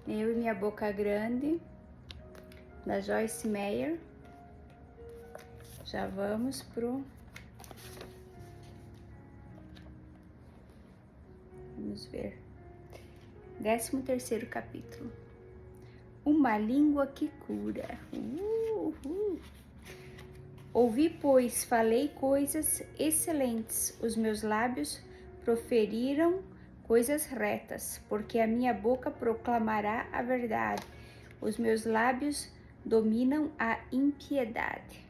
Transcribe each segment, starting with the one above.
Eu e Minha Boca Grande, da Joyce Meyer. Já vamos pro... Vamos ver. 13º capítulo. Uma língua que cura. Ouvi, pois, falei coisas excelentes. Os meus lábios proferiram coisas retas, porque a minha boca proclamará a verdade. Os meus lábios dominam a impiedade.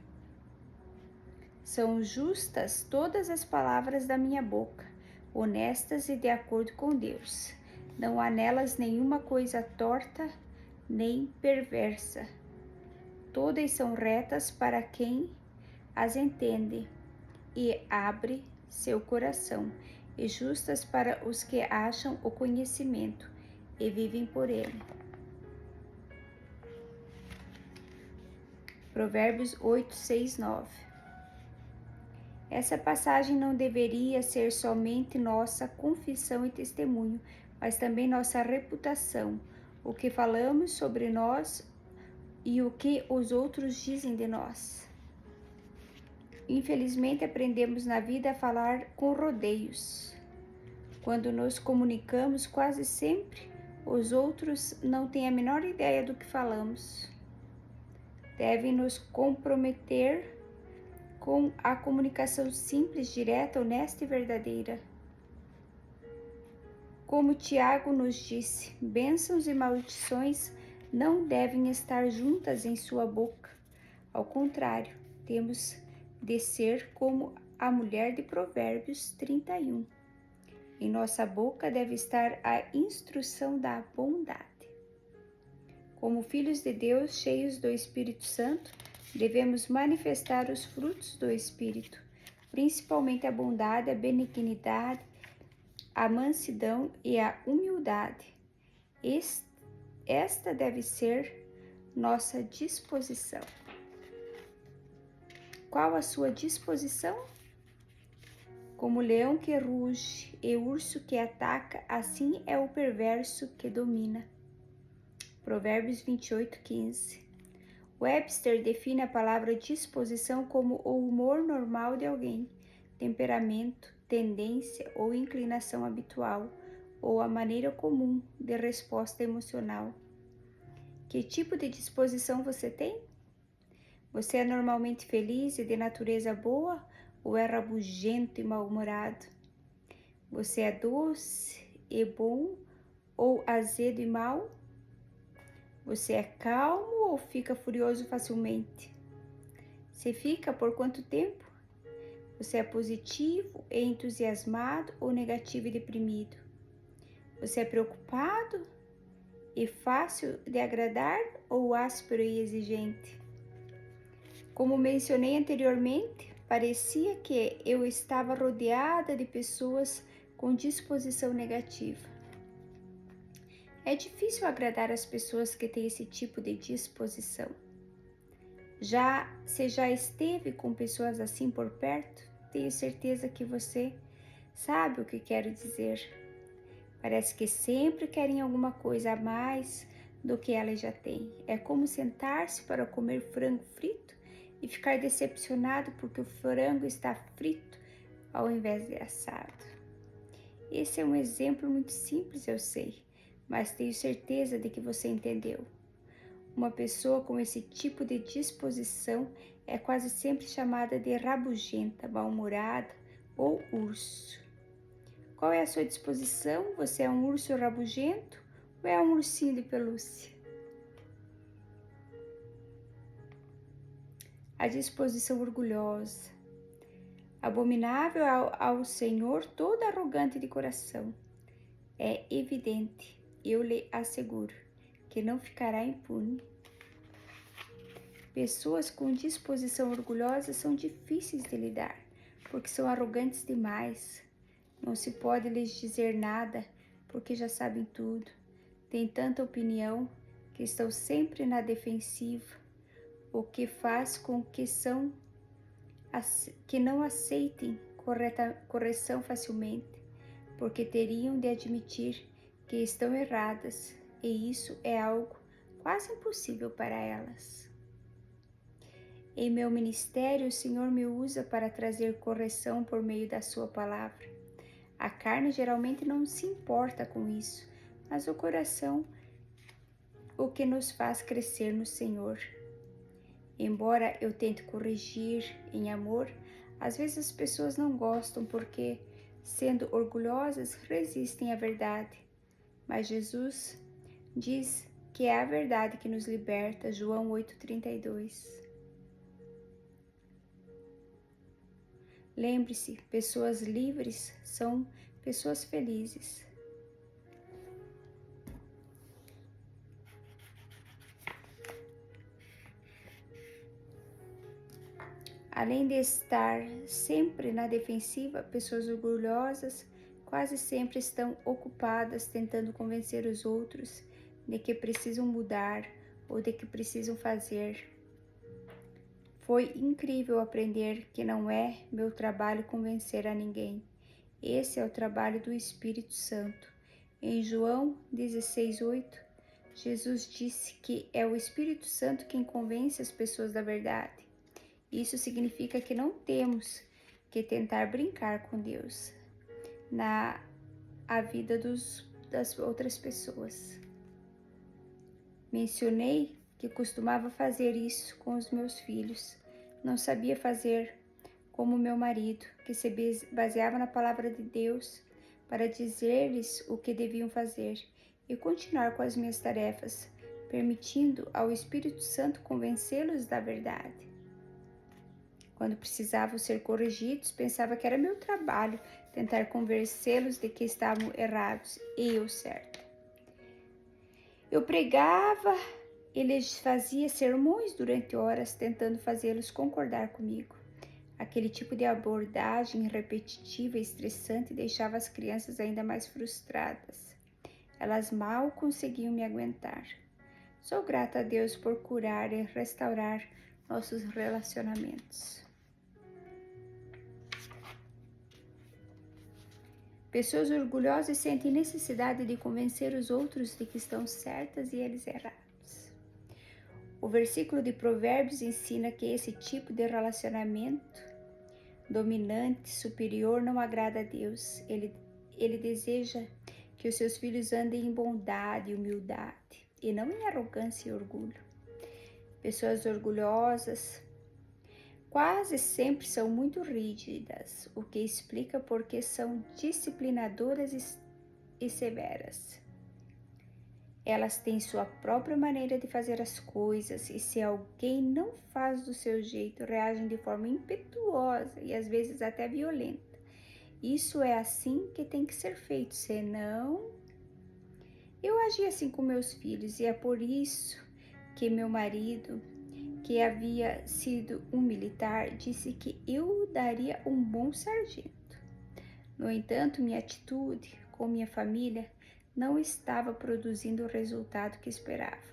São justas todas as palavras da minha boca, honestas e de acordo com Deus. Não há nelas nenhuma coisa torta nem perversa. Todas são retas para quem as entende e abre seu coração, e justas para os que acham o conhecimento e vivem por ele. Provérbios 8, 6, 9. Essa passagem não deveria ser somente nossa confissão e testemunho, mas também nossa reputação, o que falamos sobre nós e o que os outros dizem de nós. Infelizmente, aprendemos na vida a falar com rodeios. Quando nos comunicamos, quase sempre os outros não têm a menor ideia do que falamos. Devem nos comprometer com a comunicação simples, direta, honesta e verdadeira. Como Tiago nos disse, bênçãos e maldições não devem estar juntas em sua boca. Ao contrário, temos de ser como a mulher de Provérbios 31. Em nossa boca deve estar a instrução da bondade. Como filhos de Deus, cheios do Espírito Santo, devemos manifestar os frutos do Espírito, principalmente a bondade, a benignidade, a mansidão e a humildade. Esta deve ser nossa disposição. Qual a sua disposição? Como leão que ruge e urso que ataca, assim é o perverso que domina. Provérbios 28, 15. Webster define a palavra disposição como o humor normal de alguém, temperamento, tendência ou inclinação habitual, ou a maneira comum de resposta emocional. Que tipo de disposição você tem? Você é normalmente feliz e de natureza boa ou é rabugento e mal-humorado? Você é doce e bom ou azedo e mau? Você é calmo ou fica furioso facilmente? Você fica por quanto tempo? Você é positivo e entusiasmado ou negativo e deprimido? Você é preocupado e fácil de agradar ou áspero e exigente? Como mencionei anteriormente, parecia que eu estava rodeada de pessoas com disposição negativa. É difícil agradar as pessoas que têm esse tipo de disposição. Você já esteve com pessoas assim por perto? Tenho certeza que você sabe o que quero dizer. Parece que sempre querem alguma coisa a mais do que elas já têm. É como sentar-se para comer frango frito e ficar decepcionado porque o frango está frito ao invés de assado. Esse é um exemplo muito simples, eu sei, mas tenho certeza de que você entendeu. Uma pessoa com esse tipo de disposição é quase sempre chamada de rabugenta, mal-humorada ou urso. Qual é a sua disposição? Você é um urso rabugento ou é um ursinho de pelúcia? A disposição orgulhosa. Abominável ao Senhor todo arrogante de coração. É evidente, eu lhe asseguro, que não ficará impune. Pessoas com disposição orgulhosa são difíceis de lidar, porque são arrogantes demais. Não se pode lhes dizer nada, porque já sabem tudo. Têm tanta opinião que estão sempre na defensiva, o que faz com que não aceitem correção facilmente, porque teriam de admitir que estão erradas e isso é algo quase impossível para elas. Em meu ministério, o Senhor me usa para trazer correção por meio da sua palavra. A carne geralmente não se importa com isso, mas o coração, o que nos faz crescer no Senhor. Embora eu tente corrigir em amor, às vezes as pessoas não gostam porque, sendo orgulhosas, resistem à verdade. Mas Jesus diz que é a verdade que nos liberta, João 8,32. Lembre-se, pessoas livres são pessoas felizes. Além de estar sempre na defensiva, pessoas orgulhosas quase sempre estão ocupadas tentando convencer os outros de que precisam mudar ou de que precisam fazer. Foi incrível aprender que não é meu trabalho convencer a ninguém. Esse é o trabalho do Espírito Santo. Em João 16:8, Jesus disse que é o Espírito Santo quem convence as pessoas da verdade. Isso significa que não temos que tentar brincar com Deus na vida das outras pessoas. Mencionei que costumava fazer isso com os meus filhos. Não sabia fazer como meu marido, que se baseava na palavra de Deus para dizer-lhes o que deviam fazer e continuar com as minhas tarefas, permitindo ao Espírito Santo convencê-los da verdade. Quando precisavam ser corrigidos, pensava que era meu trabalho tentar convencê-los de que estavam errados e eu certo. Eu pregava e lhes fazia sermões durante horas, tentando fazê-los concordar comigo. Aquele tipo de abordagem repetitiva e estressante deixava as crianças ainda mais frustradas. Elas mal conseguiam me aguentar. Sou grata a Deus por curar e restaurar nossos relacionamentos. Pessoas orgulhosas sentem necessidade de convencer os outros de que estão certas e eles errados. O versículo de Provérbios ensina que esse tipo de relacionamento dominante, superior, não agrada a Deus. Ele deseja que os seus filhos andem em bondade e humildade, e não em arrogância e orgulho. Pessoas orgulhosas quase sempre são muito rígidas, o que explica porque são disciplinadoras e severas. Elas têm sua própria maneira de fazer as coisas e se alguém não faz do seu jeito, reagem de forma impetuosa e às vezes até violenta. Isso é assim que tem que ser feito, senão... Eu agi assim com meus filhos e é por isso que meu marido, que havia sido um militar, disse que eu daria um bom sargento. No entanto, minha atitude com minha família não estava produzindo o resultado que esperava.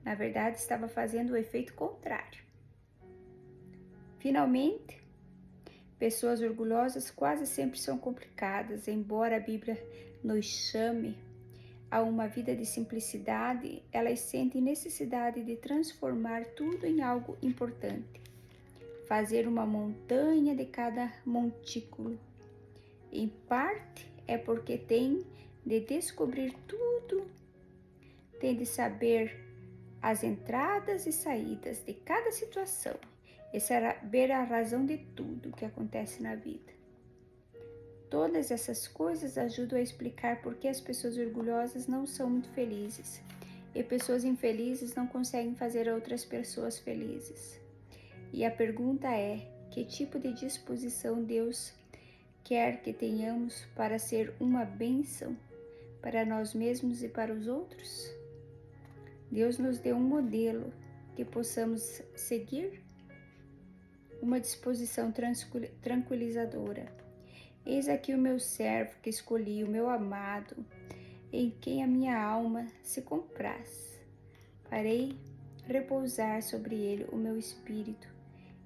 Na verdade, estava fazendo o efeito contrário. Finalmente, pessoas orgulhosas quase sempre são complicadas, embora a Bíblia nos chame a uma vida de simplicidade, elas sentem necessidade de transformar tudo em algo importante, fazer uma montanha de cada montículo. Em parte é porque tem de descobrir tudo, tem de saber as entradas e saídas de cada situação e saber a razão de tudo que acontece na vida. Todas essas coisas ajudam a explicar por que as pessoas orgulhosas não são muito felizes e pessoas infelizes não conseguem fazer outras pessoas felizes. E a pergunta é: que tipo de disposição Deus quer que tenhamos para ser uma bênção para nós mesmos e para os outros? Deus nos deu um modelo que possamos seguir, uma disposição tranquilizadora. Eis aqui o meu servo que escolhi, o meu amado, em quem a minha alma se compraz. Farei repousar sobre ele o meu espírito,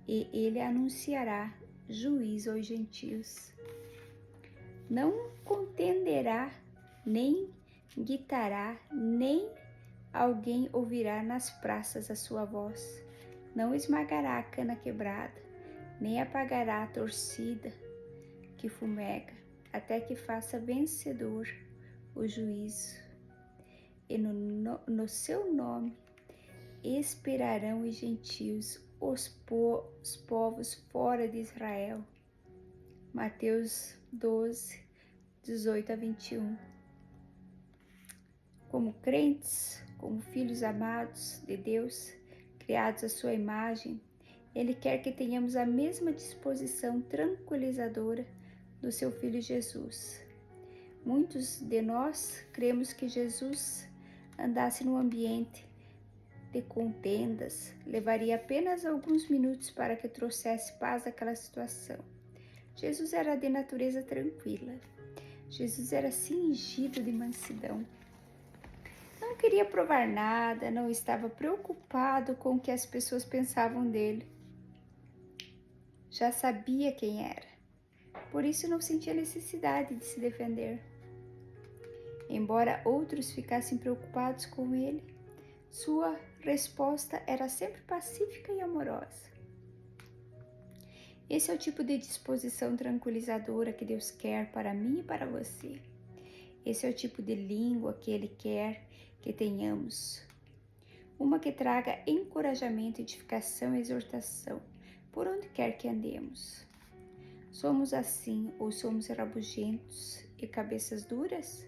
e ele anunciará juízo aos gentios. Não contenderá nem gritará, nem alguém ouvirá nas praças a sua voz. Não esmagará a cana quebrada, nem apagará a torcida que fumega, até que faça vencedor o juízo. E no seu nome esperarão os gentios, os povos fora de Israel. Mateus 12, 18 a 21. Como crentes, como filhos amados de Deus, criados à sua imagem, Ele quer que tenhamos a mesma disposição tranquilizadora do seu Filho Jesus. Muitos de nós cremos que Jesus andasse no ambiente de contendas, levaria apenas alguns minutos para que trouxesse paz àquela situação. Jesus era de natureza tranquila. Jesus era cingido de mansidão. Não queria provar nada, não estava preocupado com o que as pessoas pensavam dele. Já sabia quem era, por isso não sentia necessidade de se defender. Embora outros ficassem preocupados com ele, sua resposta era sempre pacífica e amorosa. Esse é o tipo de disposição tranquilizadora que Deus quer para mim e para você. Esse é o tipo de língua que Ele quer que tenhamos. Uma que traga encorajamento, edificação e exortação, por onde quer que andemos. Somos assim ou somos rabugentos e cabeças duras?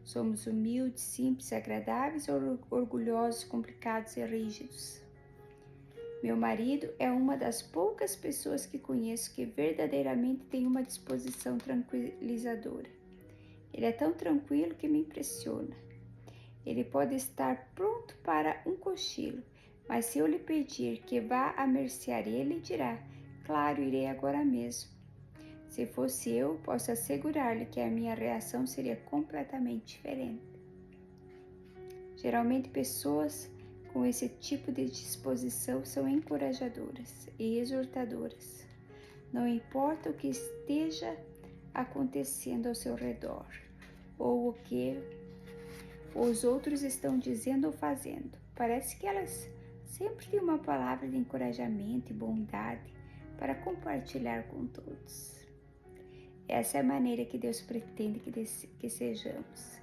Somos humildes, simples, agradáveis ou orgulhosos, complicados e rígidos? Meu marido é uma das poucas pessoas que conheço que verdadeiramente tem uma disposição tranquilizadora. Ele é tão tranquilo que me impressiona. Ele pode estar pronto para um cochilo, mas se eu lhe pedir que vá a mercearia, ele dirá: claro, irei agora mesmo. Se fosse eu, posso assegurar-lhe que a minha reação seria completamente diferente. Geralmente, pessoas com esse tipo de disposição são encorajadoras e exortadoras. Não importa o que esteja acontecendo ao seu redor ou o que os outros estão dizendo ou fazendo. Parece que elas sempre têm uma palavra de encorajamento e bondade para compartilhar com todos. Essa é a maneira que Deus pretende que sejamos.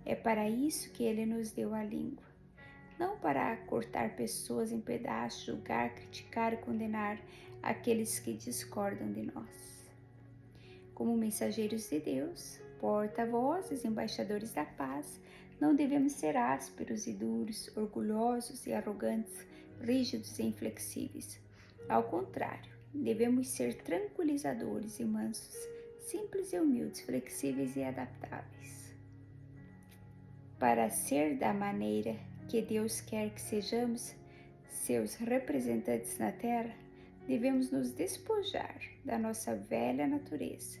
É para isso que Ele nos deu a língua. Não para cortar pessoas em pedaços, julgar, criticar e condenar aqueles que discordam de nós. Como mensageiros de Deus, porta-vozes, embaixadores da paz, não devemos ser ásperos e duros, orgulhosos e arrogantes, rígidos e inflexíveis. Ao contrário, devemos ser tranquilizadores e mansos, simples e humildes, flexíveis e adaptáveis. Para ser da maneira que Deus quer que sejamos, seus representantes na terra, devemos nos despojar da nossa velha natureza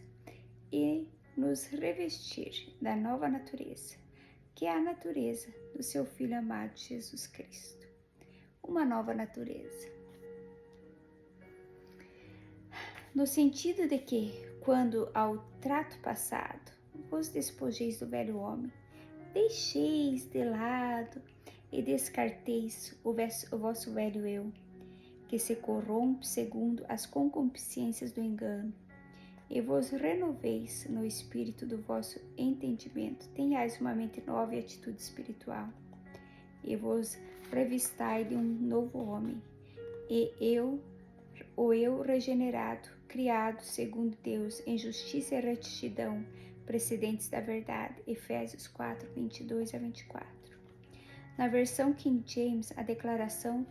e nos revestir da nova natureza, que é a natureza do seu Filho amado Jesus Cristo. Uma nova natureza. No sentido de que, quando ao trato passado vos despojeis do velho homem, deixeis de lado e descarteis o vosso velho eu, que se corrompe segundo as concupiscências do engano, e vos renoveis no espírito do vosso entendimento, tenhais uma mente nova e atitude espiritual, e vos revistai de um novo homem, o eu regenerado, criado segundo Deus, em justiça e retidão, precedentes da verdade. Efésios 4, 22 a 24. Na versão King James, a declaração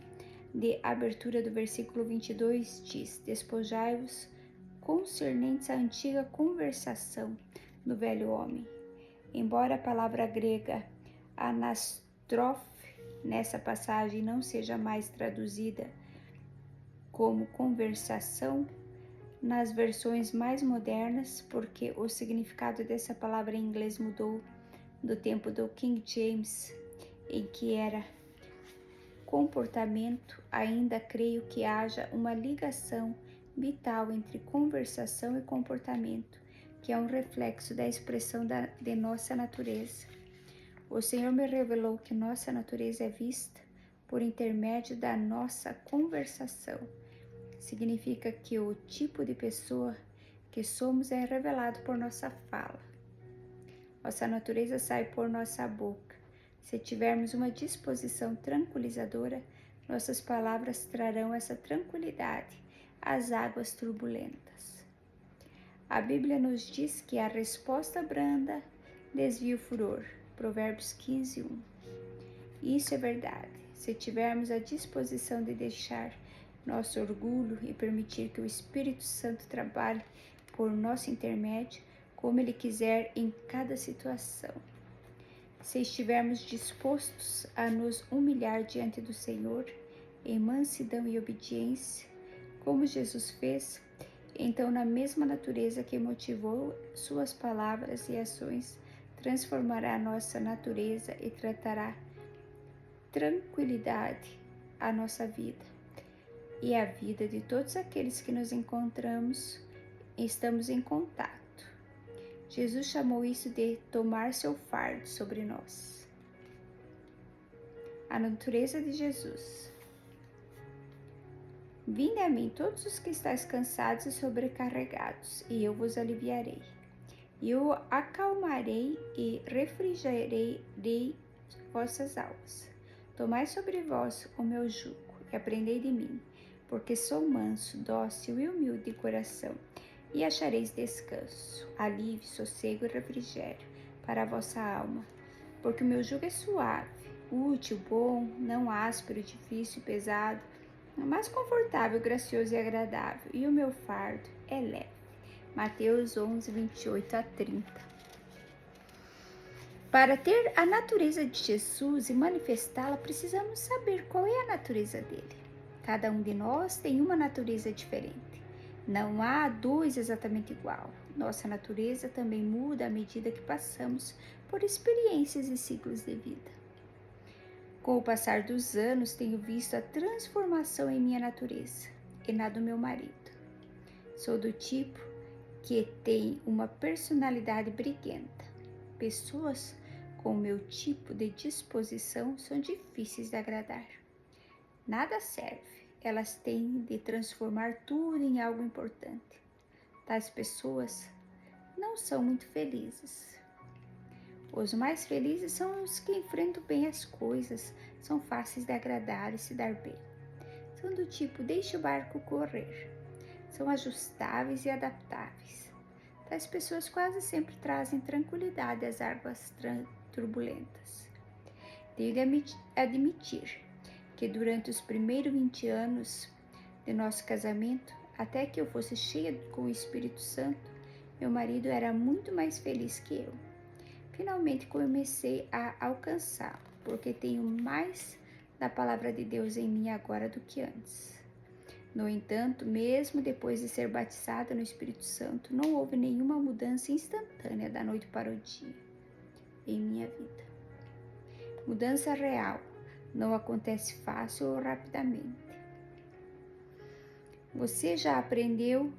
de abertura do versículo 22 diz: despojai-vos concernentes à antiga conversação do velho homem. Embora a palavra grega anastrofe nessa passagem não seja mais traduzida como conversação nas versões mais modernas, porque o significado dessa palavra em inglês mudou do tempo do King James, em que era comportamento, ainda creio que haja uma ligação vital entre conversação e comportamento, que é um reflexo da expressão de nossa natureza. O Senhor me revelou que nossa natureza é vista por intermédio da nossa conversação. Significa que o tipo de pessoa que somos é revelado por nossa fala. Nossa natureza sai por nossa boca. Se tivermos uma disposição tranquilizadora, nossas palavras trarão essa tranquilidade às águas turbulentas. A Bíblia nos diz que a resposta branda desvia o furor. Provérbios 15:1. Isso é verdade. Se tivermos a disposição de deixar nosso orgulho e permitir que o Espírito Santo trabalhe por nosso intermédio, como Ele quiser em cada situação. Se estivermos dispostos a nos humilhar diante do Senhor, em mansidão e obediência, como Jesus fez, então na mesma natureza que motivou suas palavras e ações, transformará a nossa natureza e tratará tranquilidade à nossa vida e à vida de todos aqueles que nos encontramos e estamos em contato. Jesus chamou isso de tomar seu fardo sobre nós. A natureza de Jesus. Vinde a mim todos os que estáis cansados e sobrecarregados, e eu vos aliviarei. Eu acalmarei e refrigerarei vossas almas. Tomai sobre vós o meu jugo e aprendei de mim, porque sou manso, dócil e humilde de coração, e achareis descanso, alívio, sossego e refrigério para a vossa alma. Porque o meu jugo é suave, útil, bom, não áspero, difícil e pesado, mas confortável, gracioso e agradável, e o meu fardo é leve. Mateus 11, 28-30. Para ter a natureza de Jesus e manifestá-la, precisamos saber qual é a natureza dele. Cada um de nós tem uma natureza diferente. Não há dois exatamente igual. Nossa natureza também muda à medida que passamos por experiências e ciclos de vida. Com o passar dos anos, tenho visto a transformação em minha natureza e na do meu marido. Sou do tipo que tem uma personalidade briguenta. Pessoas com o meu tipo de disposição são difíceis de agradar. Nada serve, elas têm de transformar tudo em algo importante. Tais pessoas não são muito felizes. Os mais felizes são os que enfrentam bem as coisas, são fáceis de agradar e se dar bem. São do tipo, deixe o barco correr. São ajustáveis e adaptáveis. Tais pessoas quase sempre trazem tranquilidade às águas turbulentas. Tenho de admitir que durante os primeiros 20 anos de nosso casamento, até que eu fosse cheia com o Espírito Santo, meu marido era muito mais feliz que eu. Finalmente comecei a alcançá-lo, porque tenho mais da palavra de Deus em mim agora do que antes. No entanto, mesmo depois de ser batizada no Espírito Santo, não houve nenhuma mudança instantânea da noite para o dia em minha vida. Mudança real não acontece fácil ou rapidamente. Você já aprendeu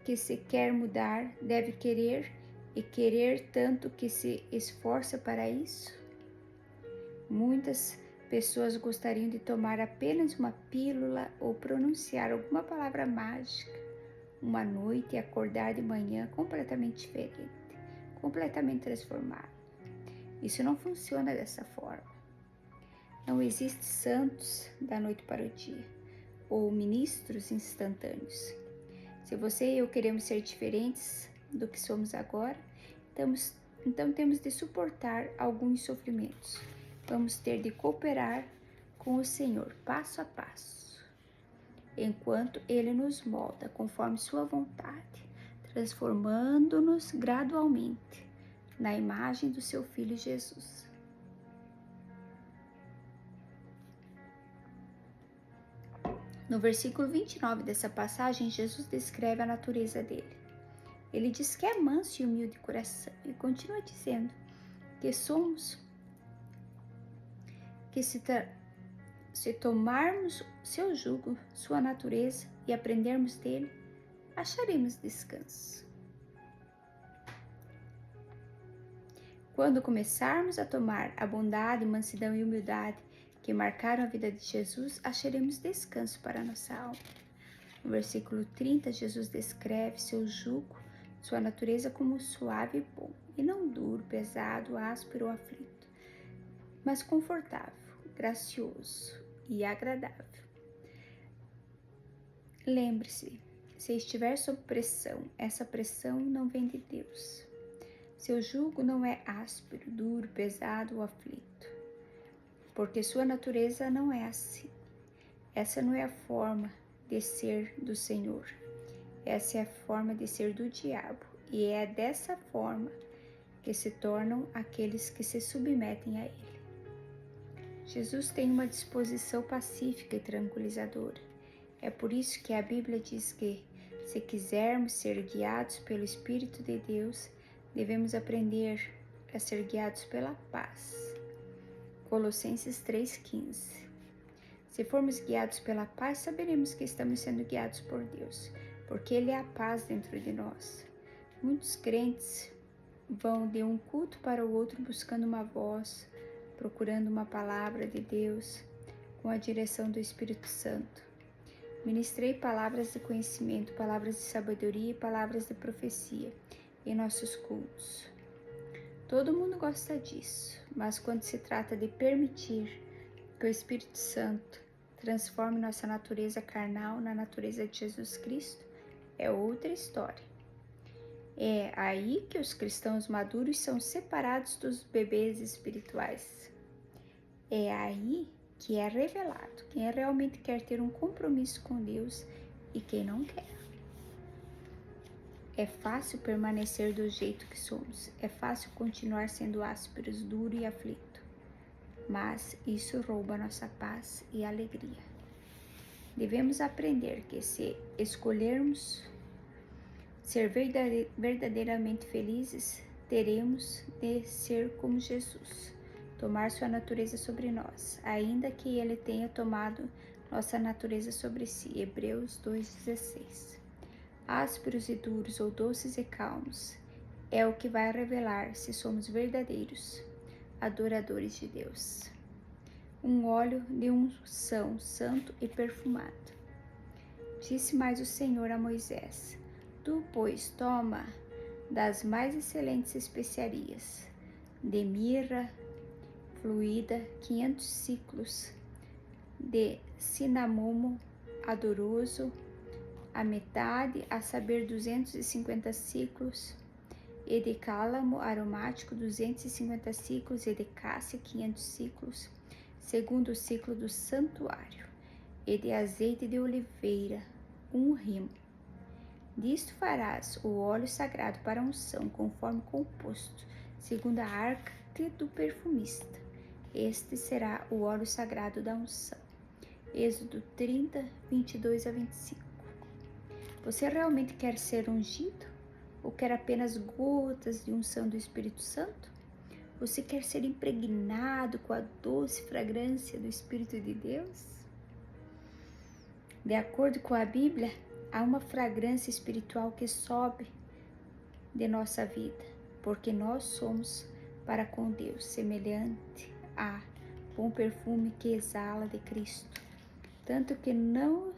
que se quer mudar, deve querer e querer tanto que se esforça para isso? Muitas pessoas gostariam de tomar apenas uma pílula ou pronunciar alguma palavra mágica uma noite e acordar de manhã completamente diferente, completamente transformado. Isso não funciona dessa forma. Não existe santos da noite para o dia ou ministros instantâneos. Se você e eu queremos ser diferentes do que somos agora, então temos de suportar alguns sofrimentos. Vamos ter de cooperar com o Senhor passo a passo, enquanto Ele nos molda conforme sua vontade, transformando-nos gradualmente na imagem do seu Filho Jesus. No versículo 29 dessa passagem, Jesus descreve a natureza dele. Ele diz que é manso e humilde de coração e continua dizendo que somos, que se tomarmos seu jugo, sua natureza e aprendermos dele, acharemos descanso. Quando começarmos a tomar a bondade, mansidão e humildade que marcaram a vida de Jesus, acharemos descanso para a nossa alma. No versículo 30, Jesus descreve seu jugo, sua natureza como suave e bom, e não duro, pesado, áspero ou aflito, mas confortável, gracioso e agradável. Lembre-se, se estiver sob pressão, essa pressão não vem de Deus. Seu jugo não é áspero, duro, pesado ou aflito, porque sua natureza não é assim. Essa não é a forma de ser do Senhor. Essa é a forma de ser do diabo, e é dessa forma que se tornam aqueles que se submetem a ele. Jesus tem uma disposição pacífica e tranquilizadora. É por isso que a Bíblia diz que, se quisermos ser guiados pelo Espírito de Deus, devemos aprender a ser guiados pela paz. Colossenses 3,15. Se formos guiados pela paz, saberemos que estamos sendo guiados por Deus, porque Ele é a paz dentro de nós. Muitos crentes vão de um culto para o outro buscando uma voz, procurando uma palavra de Deus, com a direção do Espírito Santo. Ministrei palavras de conhecimento, palavras de sabedoria e palavras de profecia em nossos cultos. Todo mundo gosta disso, mas quando se trata de permitir que o Espírito Santo transforme nossa natureza carnal na natureza de Jesus Cristo, é outra história. É aí que os cristãos maduros são separados dos bebês espirituais. É aí que é revelado quem realmente quer ter um compromisso com Deus e quem não quer. É fácil permanecer do jeito que somos, é fácil continuar sendo ásperos, duro e aflito, mas isso rouba nossa paz e alegria. Devemos aprender que, se escolhermos ser verdadeiramente felizes, teremos de ser como Jesus, tomar sua natureza sobre nós, ainda que ele tenha tomado nossa natureza sobre si. Hebreus 2,16. Ásperos e duros ou doces e calmos é o que vai revelar se somos verdadeiros adoradores de Deus. Um óleo de unção santo e perfumado. Disse mais o Senhor a Moisés: Tu, pois, toma das mais excelentes especiarias, de mirra fluida 500 ciclos, de cinamomo adoroso, a metade, a saber 250 ciclos, e de cálamo aromático 250 ciclos, e de cássia 500 ciclos, segundo o ciclo do santuário, e de azeite de oliveira 1 rimo. Disto farás o óleo sagrado para a unção, conforme composto, segundo a arte do perfumista. Este será o óleo sagrado da unção. Êxodo 30, 22 a 25. Você realmente quer ser ungido? Ou quer apenas gotas de unção do Espírito Santo? Você quer ser impregnado com a doce fragrância do Espírito de Deus? De acordo com a Bíblia, há uma fragrância espiritual que sobe de nossa vida, porque nós somos para com Deus semelhante a bom perfume que exala de Cristo, tanto que não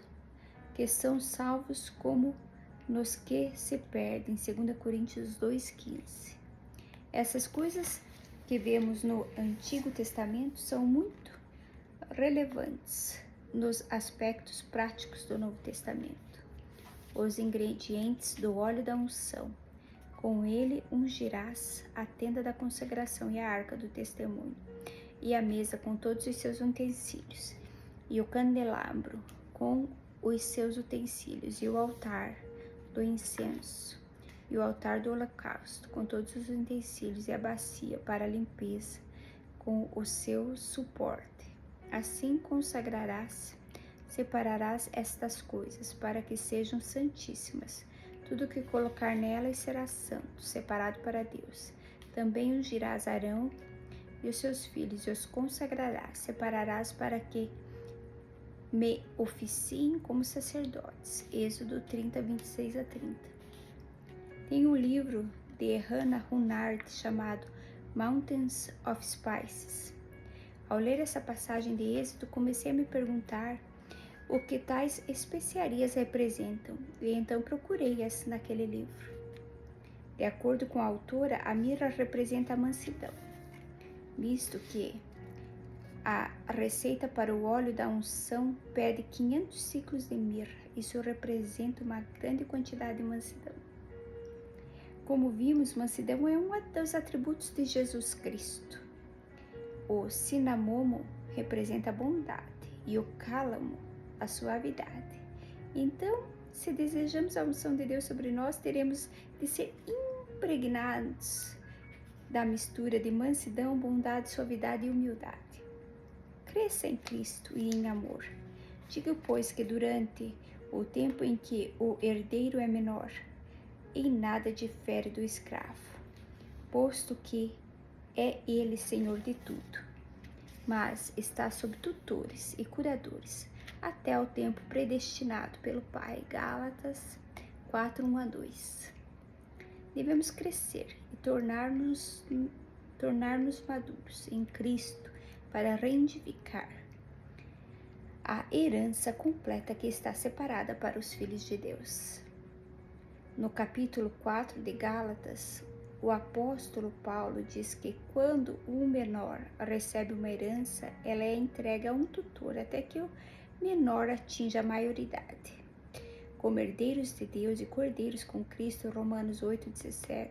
que são salvos como nos que se perdem, 2 Coríntios 2,15. Essas coisas que vemos no Antigo Testamento são muito relevantes nos aspectos práticos do Novo Testamento. Os ingredientes do óleo da unção. Com ele ungirás a tenda da consagração e a arca do testemunho, e a mesa com todos os seus utensílios, e o candelabro com os seus utensílios, e o altar do incenso, e o altar do holocausto com todos os utensílios, e a bacia para a limpeza com o seu suporte. Assim consagrarás, separarás estas coisas, para que sejam santíssimas. Tudo que colocar nelas será santo, separado para Deus. Também ungirás Arão e os seus filhos, e os consagrarás, separarás para que me oficiem como sacerdotes. Êxodo 30, 26 a 30. Tem um livro de Hannah Hurnard chamado Mountains of Spices. Ao ler essa passagem de Êxodo, comecei a me perguntar o que tais especiarias representam, e então procurei-as naquele livro. De acordo com a autora, a mirra representa a mansidão, visto que a receita para o óleo da unção pede 500 ciclos de mirra. Isso representa uma grande quantidade de mansidão. Como vimos, mansidão é um dos atributos de Jesus Cristo. O cinamomo representa a bondade e o cálamo a suavidade. Então, se desejamos a unção de Deus sobre nós, teremos de ser impregnados da mistura de mansidão, bondade, suavidade e humildade. Cresça em Cristo e em amor. Digo, pois, que durante o tempo em que o herdeiro é menor, em nada difere do escravo, posto que é ele senhor de tudo, mas está sob tutores e curadores, até o tempo predestinado pelo Pai. Gálatas 4, 1-2. Devemos crescer e tornar-nos maduros em Cristo para reivindicar a herança completa que está separada para os filhos de Deus. No capítulo 4 de Gálatas, o apóstolo Paulo diz que quando um menor recebe uma herança, ela é entregue a um tutor até que o menor atinja a maioridade. Como herdeiros de Deus e cordeiros com Cristo, Romanos 8,17,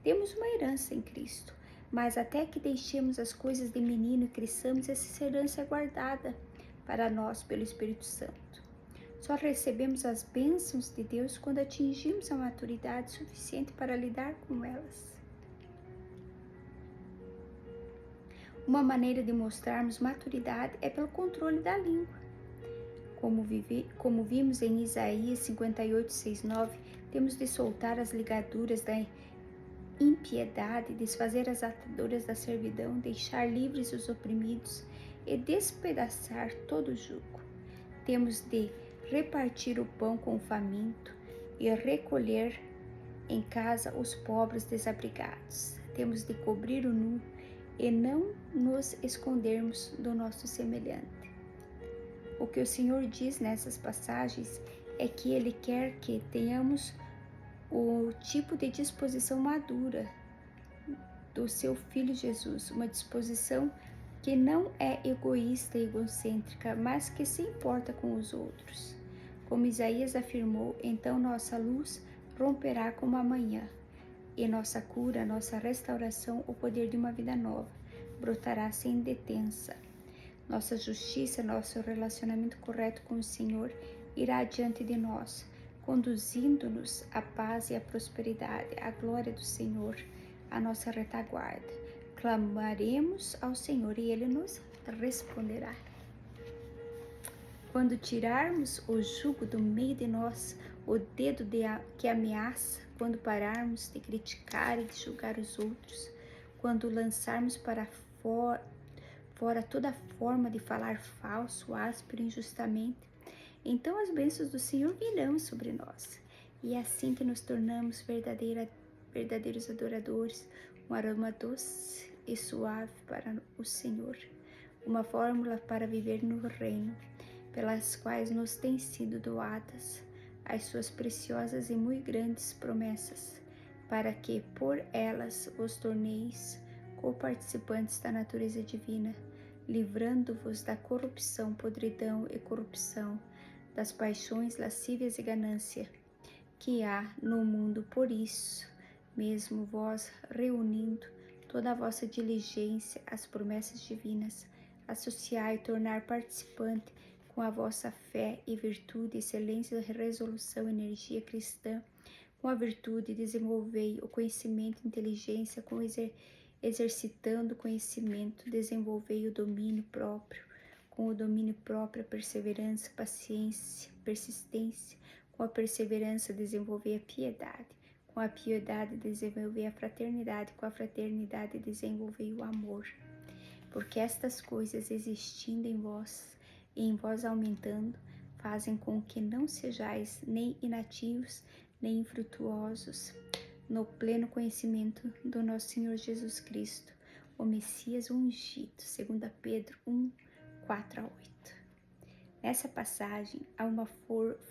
temos uma herança em Cristo, mas até que deixemos as coisas de menino e cresçamos, essa herança é guardada para nós pelo Espírito Santo. Só recebemos as bênçãos de Deus quando atingimos a maturidade suficiente para lidar com elas. Uma maneira de mostrarmos maturidade é pelo controle da língua. Como vimos em Isaías 58, 6, 9, temos de soltar as ligaduras da impiedade, desfazer as ataduras da servidão, deixar livres os oprimidos e despedaçar todo jugo. Temos de repartir o pão com o faminto e recolher em casa os pobres desabrigados. Temos de cobrir o nu e não nos escondermos do nosso semelhante. O que o Senhor diz nessas passagens é que Ele quer que tenhamos o tipo de disposição madura do seu Filho Jesus, uma disposição que não é egoísta e egocêntrica, mas que se importa com os outros. Como Isaías afirmou, então nossa luz romperá como a manhã, e nossa cura, nossa restauração, o poder de uma vida nova, brotará sem detença. Nossa justiça, nosso relacionamento correto com o Senhor irá adiante de nós, conduzindo-nos à paz e à prosperidade, à glória do Senhor, à nossa retaguarda. Clamaremos ao Senhor e Ele nos responderá. Quando tirarmos o jugo do meio de nós, o dedo que ameaça, quando pararmos de criticar e de julgar os outros, quando lançarmos para fora toda forma de falar falso, áspero, injustamente, então as bênçãos do Senhor virão sobre nós. E é assim que nos tornamos verdadeiros adoradores, um aroma doce e suave para o Senhor, uma fórmula para viver no reino, pelas quais nos têm sido doadas as suas preciosas e muito grandes promessas, para que por elas vos torneis co-participantes da natureza divina, livrando-vos da corrupção, podridão e corrupção, das paixões lascívias e ganância que há no mundo. Por isso mesmo vós, reunindo toda a vossa diligência às promessas divinas, associai e tornar participante com a vossa fé e virtude, excelência, resolução, energia cristã, com a virtude desenvolvei o conhecimento, inteligência, com exercitando o conhecimento, desenvolvei o domínio próprio, com o domínio próprio a perseverança, paciência, persistência, com a perseverança desenvolvei a piedade, com a piedade desenvolvei a fraternidade, com a fraternidade desenvolvei o amor. Porque estas coisas existindo em vós e em vós aumentando, fazem com que não sejais nem inativos, nem infrutuosos no pleno conhecimento do nosso Senhor Jesus Cristo, o Messias ungido, 2 Pedro 1, 4 a 8. Nessa passagem, há uma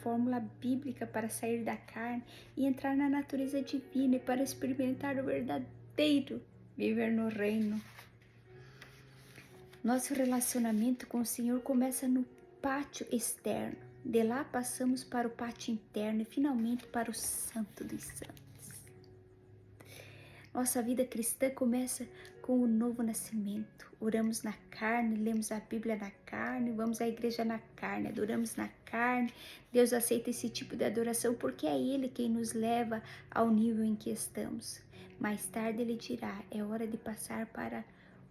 fórmula bíblica para sair da carne e entrar na natureza divina e para experimentar o verdadeiro viver no reino. Nosso relacionamento com o Senhor começa no pátio externo. De lá passamos para o pátio interno e finalmente para o Santo dos Santos. Nossa vida cristã começa com o novo nascimento. Oramos na carne, lemos a Bíblia na carne, vamos à igreja na carne, adoramos na carne. Deus aceita esse tipo de adoração porque é Ele quem nos leva ao nível em que estamos. Mais tarde Ele dirá, é hora de passar para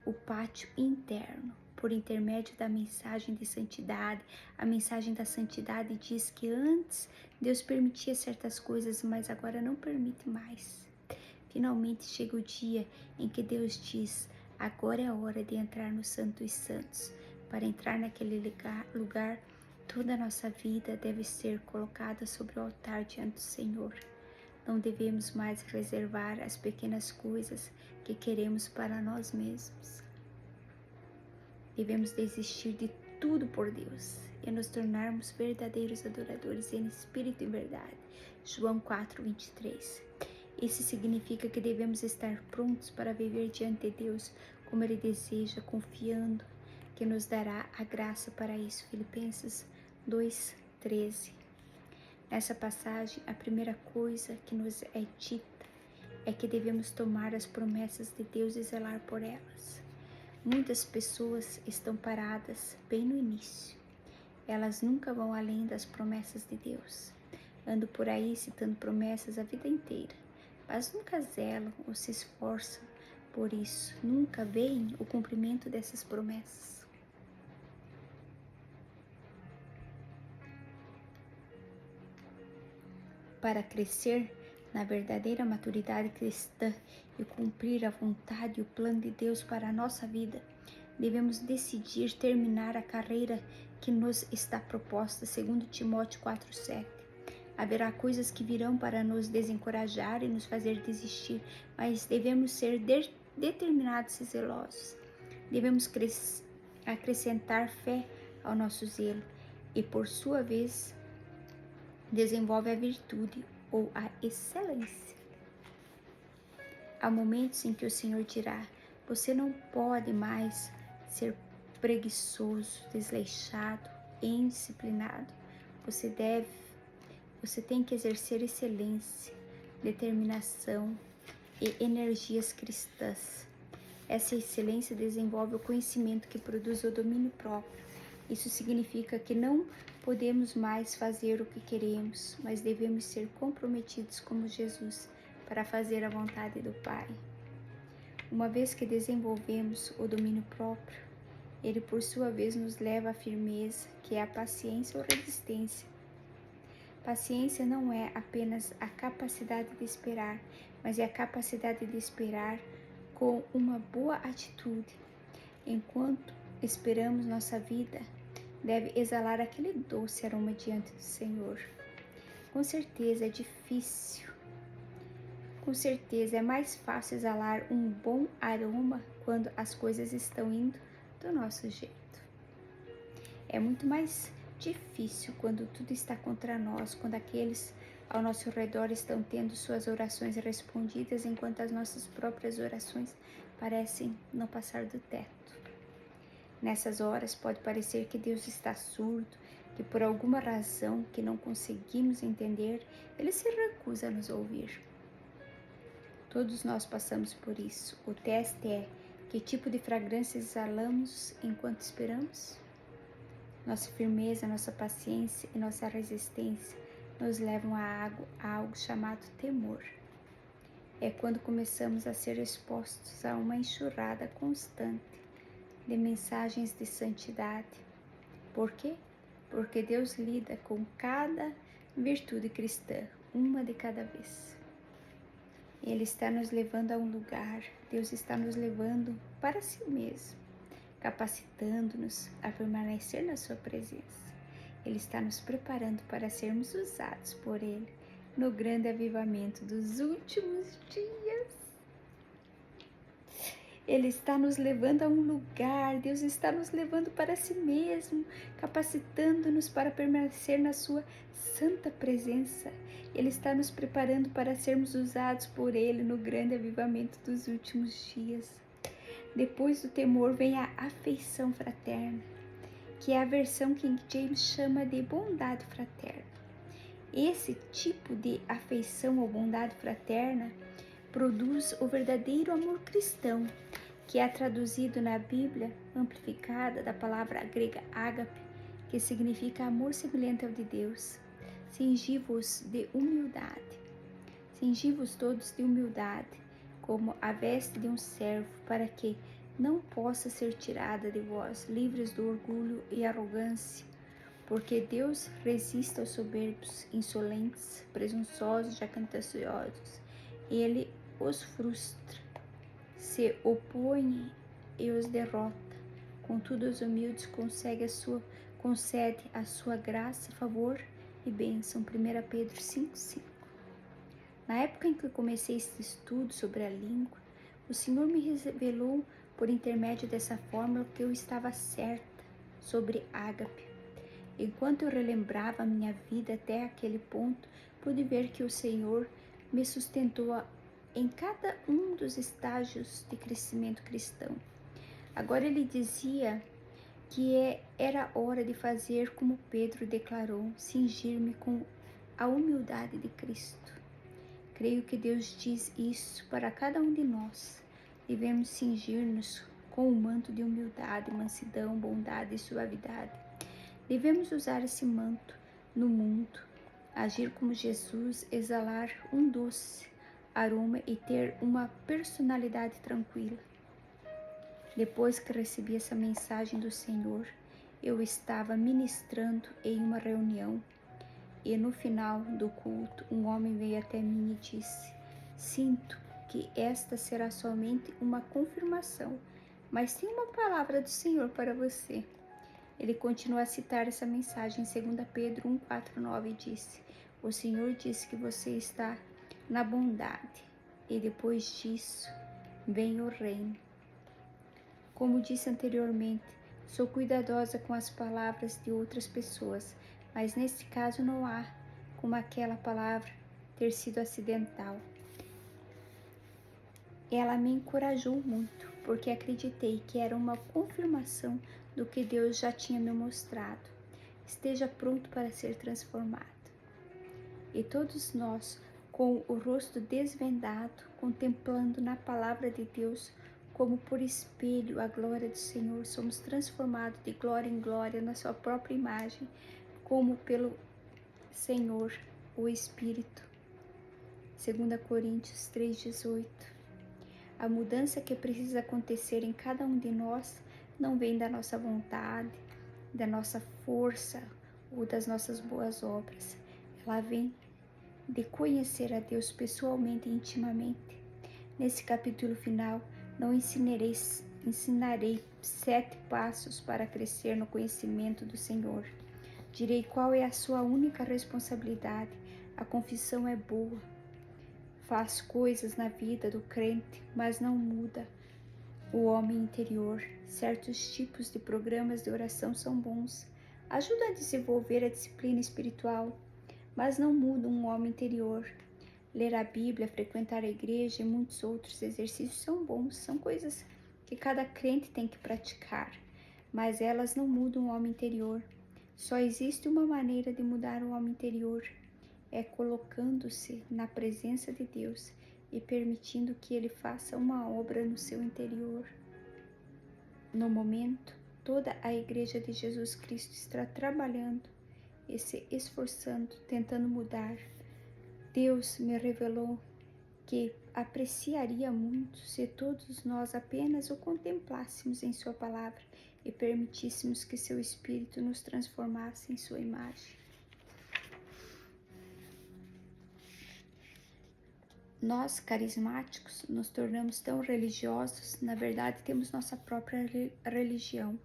o pátio interno, por intermédio da mensagem de santidade. A mensagem da santidade diz que antes Deus permitia certas coisas, mas agora não permite mais. Finalmente chega o dia em que Deus diz, agora é a hora de entrar no Santo dos Santos. Para entrar naquele lugar, toda a nossa vida deve ser colocada sobre o altar diante do Senhor. Não devemos mais reservar as pequenas coisas que queremos para nós mesmos. Devemos desistir de tudo por Deus e nos tornarmos verdadeiros adoradores em espírito e verdade. João 4, 23. Isso significa que devemos estar prontos para viver diante de Deus como Ele deseja, confiando que nos dará a graça para isso. Filipenses 2, 13. Nessa passagem, a primeira coisa que nos é dita é que devemos tomar as promessas de Deus e zelar por elas. Muitas pessoas estão paradas bem no início. Elas nunca vão além das promessas de Deus. Andam por aí citando promessas a vida inteira, mas nunca zelam ou se esforçam por isso. Nunca veem o cumprimento dessas promessas. Para crescer na verdadeira maturidade cristã e cumprir a vontade e o plano de Deus para a nossa vida, devemos decidir terminar a carreira que nos está proposta, segundo Timóteo 4:7. Haverá coisas que virão para nos desencorajar e nos fazer desistir, mas devemos ser determinados e zelosos. Devemos acrescentar fé ao nosso zelo e, por sua vez, desenvolve a virtude ou a excelência. Há momentos em que o Senhor dirá, você não pode mais ser preguiçoso, desleixado, indisciplinado. Você tem que exercer excelência, determinação e energias cristãs. Essa excelência desenvolve o conhecimento que produz o domínio próprio. Isso significa que não podemos mais fazer o que queremos, mas devemos ser comprometidos como Jesus para fazer a vontade do Pai. Uma vez que desenvolvemos o domínio próprio, ele por sua vez nos leva à firmeza, que é a paciência ou resistência. Paciência não é apenas a capacidade de esperar, mas é a capacidade de esperar com uma boa atitude. Enquanto esperamos, nossa vida deve exalar aquele doce aroma diante do Senhor. Com certeza é difícil. Com certeza é mais fácil exalar um bom aroma quando as coisas estão indo do nosso jeito. É muito mais difícil quando tudo está contra nós, quando aqueles ao nosso redor estão tendo suas orações respondidas, enquanto as nossas próprias orações parecem não passar do teto. Nessas horas pode parecer que Deus está surdo, que por alguma razão que não conseguimos entender, Ele se recusa a nos ouvir. Todos nós passamos por isso. O teste é: que tipo de fragrância exalamos enquanto esperamos? Nossa firmeza, nossa paciência e nossa resistência nos levam a algo chamado temor. É quando começamos a ser expostos a uma enxurrada constante de mensagens de santidade. Por quê? Porque Deus lida com cada virtude cristã, uma de cada vez. Ele está nos levando a um lugar, Deus está nos levando para si mesmo, capacitando-nos a permanecer na sua presença. Ele está nos preparando para sermos usados por Ele no grande avivamento dos últimos dias. Ele está nos levando a um lugar, Deus está nos levando para si mesmo, capacitando-nos para permanecer na sua santa presença. Ele está nos preparando para sermos usados por Ele no grande avivamento dos últimos dias. Depois do temor vem a afeição fraterna, que é a versão que James chama de bondade fraterna. Esse tipo de afeição ou bondade fraterna produz o verdadeiro amor cristão, que é traduzido na Bíblia amplificada da palavra grega ágape, que significa amor semelhante ao de Deus. Cingi-vos de humildade. Cingi-vos todos de humildade, como a veste de um servo, para que não possa ser tirada de vós, livres do orgulho e arrogância, porque Deus resiste aos soberbos, insolentes, presunçosos, jactanciosos. Ele os frustra, se opõe e os derrota. Contudo, os humildes concede a sua graça, favor e bênção. 1 Pedro 5,5. Na época em que comecei este estudo sobre a língua, o Senhor me revelou por intermédio dessa fórmula que eu estava certa sobre ágape. Enquanto eu relembrava a minha vida até aquele ponto, pude ver que o Senhor me sustentou em cada um dos estágios de crescimento cristão. Agora ele dizia que era hora de fazer como Pedro declarou, cingir-me com a humildade de Cristo. Creio que Deus diz isso para cada um de nós. Devemos cingir-nos com o manto de humildade, mansidão, bondade e suavidade. Devemos usar esse manto no mundo, agir como Jesus, exalar um doce aroma e ter uma personalidade tranquila. Depois que recebi essa mensagem do Senhor, eu estava ministrando em uma reunião e no final do culto um homem veio até mim e disse: sinto que esta será somente uma confirmação, mas tem uma palavra do Senhor para você. Ele continua a citar essa mensagem em 2 Pedro 1,4-9 e disse: o Senhor disse que você está na bondade, e depois disso vem o reino. Como disse anteriormente, sou cuidadosa com as palavras de outras pessoas, mas nesse caso não há como aquela palavra ter sido acidental. Ela me encorajou muito, porque acreditei que era uma confirmação do que Deus já tinha me mostrado. Esteja pronto para ser transformado. E todos nós, com o rosto desvendado, contemplando na palavra de Deus, como por espelho a glória do Senhor, somos transformados de glória em glória na sua própria imagem, como pelo Senhor, o Espírito. 2 Coríntios 3,18. A mudança que precisa acontecer em cada um de nós não vem da nossa vontade, da nossa força ou das nossas boas obras. Ela vem de conhecer a Deus pessoalmente e intimamente. Nesse capítulo final, não ensinarei 7 passos para crescer no conhecimento do Senhor. Direi qual é a sua única responsabilidade. A confissão é boa. Faz coisas na vida do crente, mas não muda o homem interior. Certos tipos de programas de oração são bons. Ajudam a desenvolver a disciplina espiritual, mas não mudam um homem interior. Ler a Bíblia, frequentar a igreja e muitos outros exercícios são bons, são coisas que cada crente tem que praticar, mas elas não mudam o homem interior. Só existe uma maneira de mudar o homem interior, é colocando-se na presença de Deus e permitindo que Ele faça uma obra no seu interior. No momento, toda a Igreja de Jesus Cristo está trabalhando e se esforçando, tentando mudar. Deus me revelou que apreciaria muito se todos nós apenas o contemplássemos em sua palavra e permitíssemos que seu Espírito nos transformasse em sua imagem. Nós, carismáticos, nos tornamos tão religiosos, na verdade temos nossa própria religião.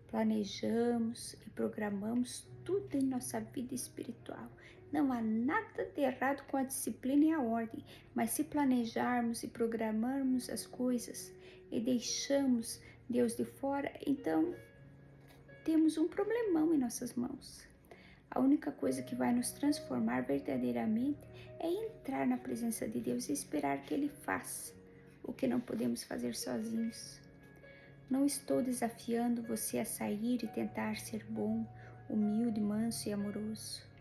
Planejamos e programamos tudo em nossa vida espiritual, Não há nada de errado com a disciplina e a ordem, mas se planejarmos e programarmos as coisas e deixamos Deus de fora, então temos um problemão em nossas mãos. A única coisa que vai nos transformar verdadeiramente é entrar na presença de Deus e esperar que Ele faça o que não podemos fazer sozinhos. Não estou desafiando você a sair e tentar ser bom, humilde, manso e amoroso.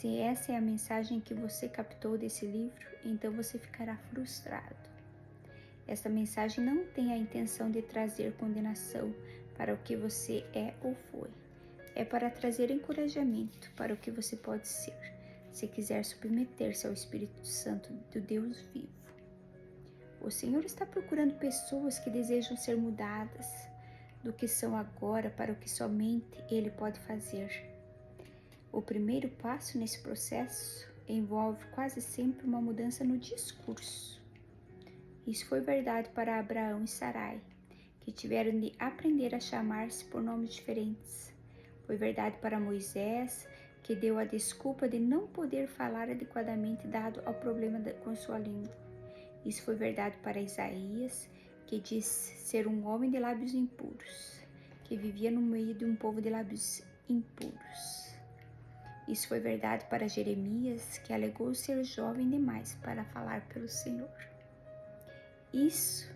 Se essa é a mensagem que você captou desse livro, então você ficará frustrado. Esta mensagem não tem a intenção de trazer condenação para o que você é ou foi. É para trazer encorajamento para o que você pode ser, se quiser submeter-se ao Espírito Santo do Deus vivo. O Senhor está procurando pessoas que desejam ser mudadas do que são agora para o que somente Ele pode fazer. O primeiro passo nesse processo envolve quase sempre uma mudança no discurso. Isso foi verdade para Abraão e Sarai, que tiveram de aprender a chamar-se por nomes diferentes. Foi verdade para Moisés, que deu a desculpa de não poder falar adequadamente dado ao problema com sua língua. Isso foi verdade para Isaías, que diz ser um homem de lábios impuros, que vivia no meio de um povo de lábios impuros. Isso foi verdade para Jeremias, que alegou ser jovem demais para falar pelo Senhor. Isso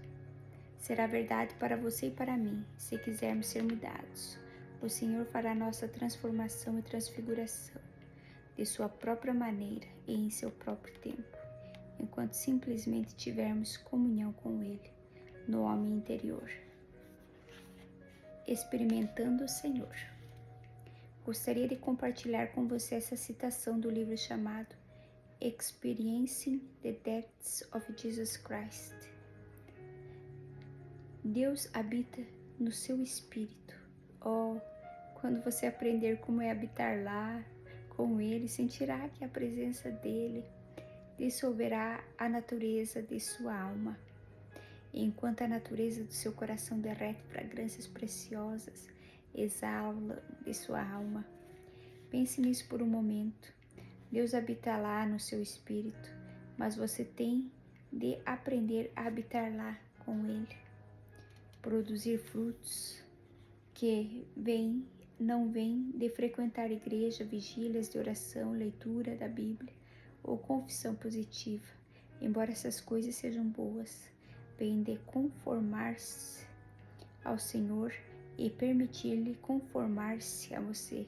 será verdade para você e para mim, se quisermos ser mudados. O Senhor fará nossa transformação e transfiguração de sua própria maneira e em seu próprio tempo, enquanto simplesmente tivermos comunhão com Ele no homem interior. Experimentando o Senhor. Gostaria de compartilhar com você essa citação do livro chamado Experiencing the Depths of Jesus Christ. Deus habita no seu espírito. Oh, quando você aprender como é habitar lá com Ele, sentirá que a presença dEle dissolverá a natureza de sua alma. E enquanto a natureza do seu coração derrete fragrâncias preciosas, exala de sua alma. Pense nisso por um momento. Deus habita lá no seu espírito, mas você tem de aprender a habitar lá com Ele. Produzir frutos que não vêm de frequentar igreja, vigílias de oração, leitura da Bíblia ou confissão positiva, embora essas coisas sejam boas, vêm de conformar-se ao Senhor e permitir-lhe conformar-se a você.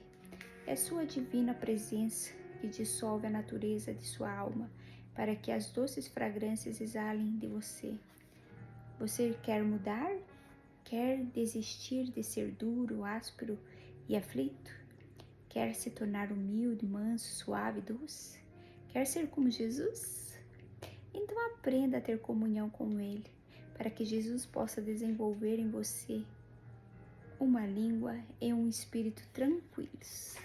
É sua divina presença que dissolve a natureza de sua alma para que as doces fragrâncias exalem de você. Você quer mudar? Quer desistir de ser duro, áspero e aflito? Quer se tornar humilde, manso, suave e doce? Quer ser como Jesus? Então aprenda a ter comunhão com Ele, para que Jesus possa desenvolver em você uma língua e um espírito tranquilos.